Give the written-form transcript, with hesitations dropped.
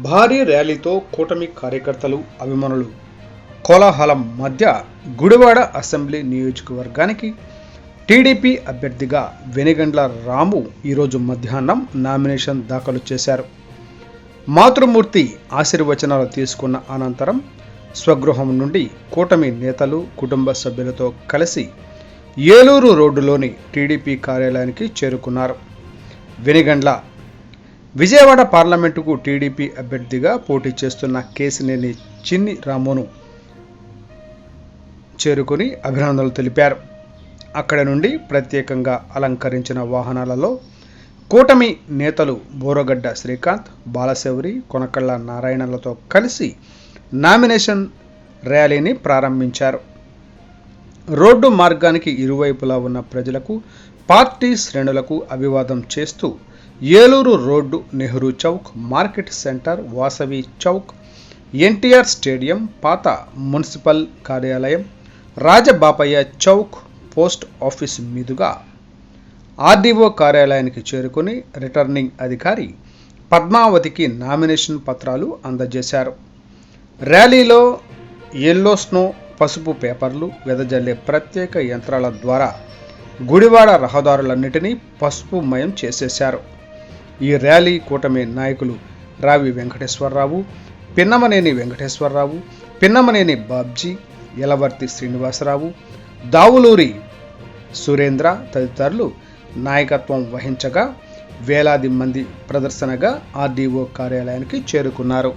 భారీ ర్యాలీతో కూటమి కార్యకర్తలు అభిమానులు కోలాహలం మధ్య గుడివాడ అసెంబ్లీ నియోజకవర్గానికి టీడీపీ అభ్యర్థిగా వెనిగండ్ల రాము ఈరోజు మధ్యాహ్నం నామినేషన్ దాఖలు చేశారు. మాతృమూర్తి ఆశీర్వచనాలు తీసుకున్న అనంతరం స్వగృహం నుండి కూటమి నేతలు కుటుంబ సభ్యులతో కలిసి ఏలూరు రోడ్డులోని టీడీపీ కార్యాలయానికి చేరుకున్నారు. వెనిగండ్ల విజయవాడ పార్లమెంటుకు టీడీపీ అభ్యర్థిగా పోటీ చేస్తున్న కేసినేని చిన్ని రామును చేరుకుని అభినందనలు తెలిపారు. అక్కడ నుండి ప్రత్యేకంగా అలంకరించిన వాహనాలలో కూటమి నేతలు బోరగడ్డ శ్రీకాంత్, బాలశౌరి, కొనకళ్ళ నారాయణలతో కలిసి నామినేషన్ ర్యాలీని ప్రారంభించారు. రోడ్డు మార్గానికి ఇరువైపులా ఉన్న ప్రజలకు, పార్టీ శ్రేణులకు అభివాదం చేస్తూ Eluru road, Nehru Chowk, market centre, Vasavi Chowk, NTR stadium, పాత మున్సిపల్ కార్యాలయం, రాజబాపయ్య చౌక్, పోస్ట్ ఆఫీస్ మీదుగా ఆర్డీఓ కార్యాలయానికి చేరుకుని రిటర్నింగ్ అధికారి పద్మావతికి నామినేషన్ పత్రాలు అందజేశారు. ర్యాలీలో ఎల్లో స్నో, పసుపు పేపర్లు వెదజల్లే ప్రత్యేక యంత్రాల ద్వారా గుడివాడ రహదారులన్నిటినీ పసుపుమయం చేసేశారు. ఈ ర్యాలీ కూటమి నాయకులు రావి వెంకటేశ్వరరావు, పిన్నమనేని వెంకటేశ్వరరావు, పిన్నమనేని బాబ్జీ, యలవర్తి శ్రీనివాసరావు, దావులూరి సురేంద్ర తదితరులు నాయకత్వం వహించగా వేలాది మంది ప్రదర్శనగా ఆర్డీఓ కార్యాలయానికి చేరుకున్నారు.